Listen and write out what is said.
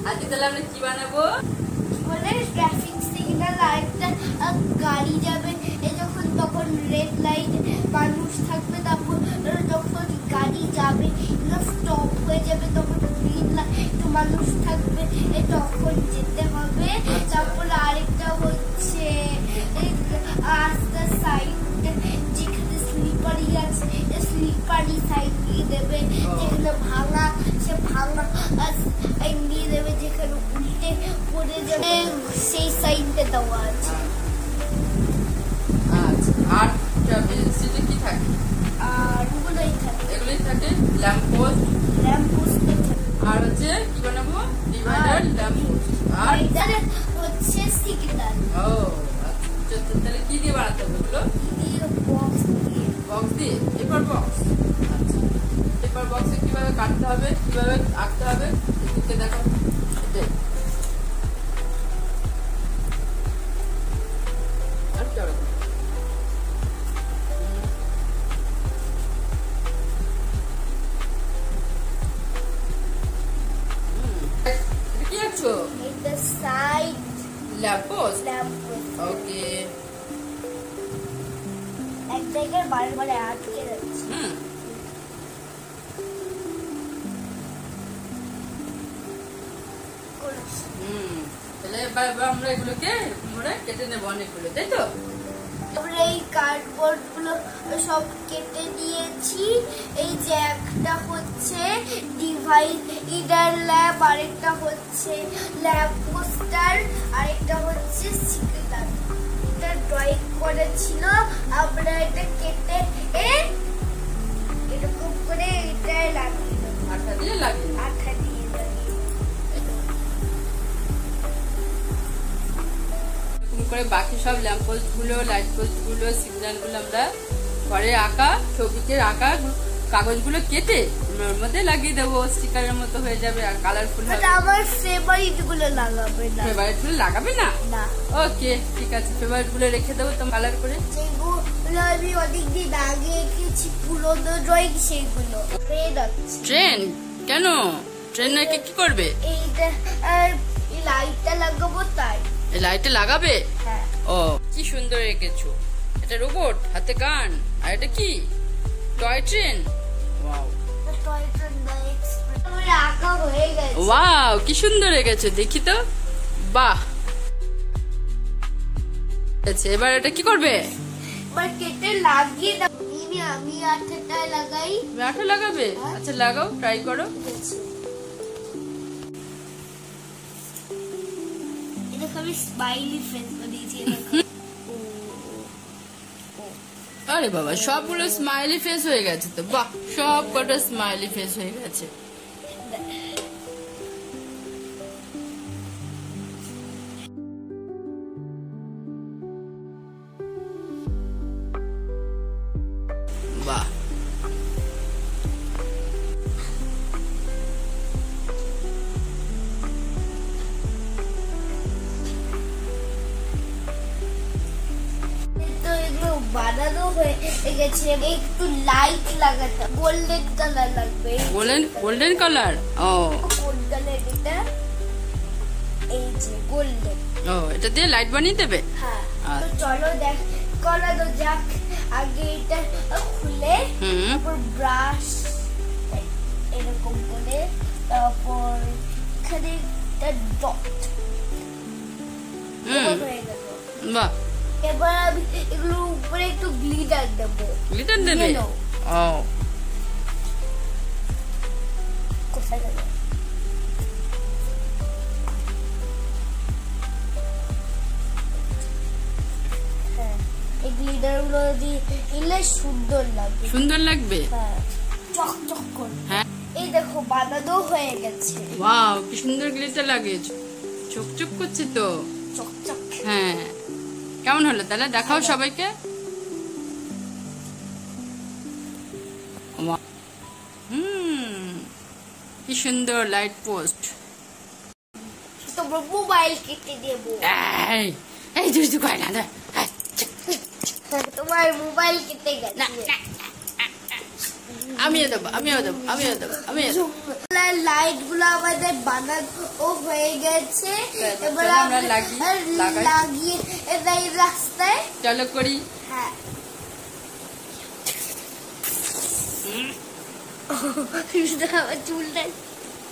আজকে তাহলে আমরা কি বানাবো? ট্রাফিক সিগন্যাল আর একটা গাড়ি যাবে যখন তখন রেড লাইট মানুষ থাকবে, তারপর যখন গাড়ি যাবে স্টপ হয়ে যাবে তখন গ্রিন লাইট মানুষ থাকবে তখন যেতে হবে। তারপর আরেকটা হচ্ছে রাস্তার সাইড যেখানে স্লিপারি আছে স্লিপারি সাইড দিয়ে দেবে, যেখানে ভাঙা সে ভাঙা নিয়ে দেবে, যেখানে উল্টে পড়ে যাবে সেই সাইডটা দেওয়া আছে। আর কি থাকে? আর এগুলোই থাকে ল্যাম্প পোস্ট থাকে। আর হচ্ছে কি বানাবো? ডিভাইডার, ল্যাম্প পোস্ট আর হচ্ছে সিগন্যাল। ও আচ্ছা, তাহলে কি দিয়ে বানাতে হবে এগুলো? বক্স দিয়ে পেপার বক্স। আচ্ছা, পেপার বক্সে কিভাবে কাটতে হবে, কিভাবে আঁকতে হবে এদিকে দেখো। আর কি হবে? কি আঁকছো? The side lamp post. Okay, এক জায়গায় বারে আটকে যাচ্ছে। তাহলে এবার আমরা এগুলোকে কেটে নেবো অনেকগুলো, তাই তো? আমরা এই কার্ডবোর্ড গুলো সব কেটে দিয়েছি। এই যে একটা হচ্ছে ডিভাইডার ল্যাব, আরেকটা হচ্ছে ল্যাম্প পোস্টার, আরেকটা হচ্ছে সিগন্যাল। এটা ড্রয়িং করেছিল, আমরা এটা কেটে এরকম করে এটা লাগিয়ে দেবো। আঠা দিয়ে লাগিয়ে করে বাকি সব ল্যাম্প পোস্ট গুলো, লাইট পোস্ট গুলো, সিগন্যাল গুলো আমরা ঘরে আঁকা ছবিকে আঁকা কাগজগুলো কেটে ওর মধ্যে লাগিয়ে দেবো, স্টিকারের মতো হয়ে যাবে আর কালারফুল হবে। আমার ফেভারিট গুলো লাগাবে না। ফেভারিট গুলো লাগাবে না? না। ওকে, ঠিক আছে, ফেভারিট গুলো রেখে দেবো তো কালার করে। যেগুলো আমি অনেকদিন আগে এঁকেছি পুরোনো ড্রয়িং সেইগুলো। ট্রেন? কেন ট্রেন নাকি কি করবে? এইটা এই লাইটটা লাগাবো তাই। এই লাইটটা লাগাবে? হ্যাঁ। ও কি সুন্দর এঁকেছো। এটা রোবট, হাতে গান, আর এটা কি toy train? Wow, toy train না এক্সপ্রেস। আমার আঁকা হয়ে গেছে। ওয়াও, কি সুন্দর এঁকেছো, দেখি তো। বাহ, আচ্ছা এবার এটা কি করবে? এবার কেটে লাগিয়ে দাও। আমি আঠাটা লাগাই। আঠা লাগাবে? আচ্ছা লাগাও, ট্রাই করো। আমি স্মাইলি ফেস বানিয়েছি। আরে বাবা, সবগুলো স্মাইলি ফেস হয়ে গেছে তো। বাহ, সব কটা স্মাইলি ফেস হয়ে গেছে। বাহ, বানানো হয়ে গেছে। একটু লাইট লাগাতে গোল্ডেন কালার লাগবে। Golden colour? ও গোল্ডেন, এটা এই যে গোল্ডেন। ও, এটা দিয়ে লাইট বানিয়ে দেবে? হ্যাঁ। তো চলো দেখ করা তো যাক। আগে এটা খুলে তারপর ব্রাশ এরকম করে, তারপর এখানে একটা ডট হয়ে গেল। বাহ, এবার আমি এগুলো উপরে একটু গ্লিটার দেবো। গ্লিটার দেবে? ও, কোথায় গেল? হ্যাঁ, এই গ্লিটার গুলো দিলে সুন্দর লাগবে। সুন্দর লাগবে? হ্যাঁ, চকচক করে। হ্যাঁ, এই দেখো বানানো হয়ে গেছে। ওয়াও, কি সুন্দর গ্লিটার লাগে, চকচক করছে তো। চকচক। হ্যাঁ, কেমন হলো তাহলে দেখাও সবাইকে। কি সুন্দর লাইট পোস্ট। তোমার মোবাইল কেটে দেব। এই দুষ্টু করে না, তোমার মোবাইল কেটে গেছে। আমিও দেবো আমিও দেবো আমিও দেবো আমিও দেবো। লাইট গুলো আমাদের বানানো হয়ে গেছে, এবার আমরা লাগিয়ে এই রাস্তায় চলো করি। হ্যাঁ চুলটা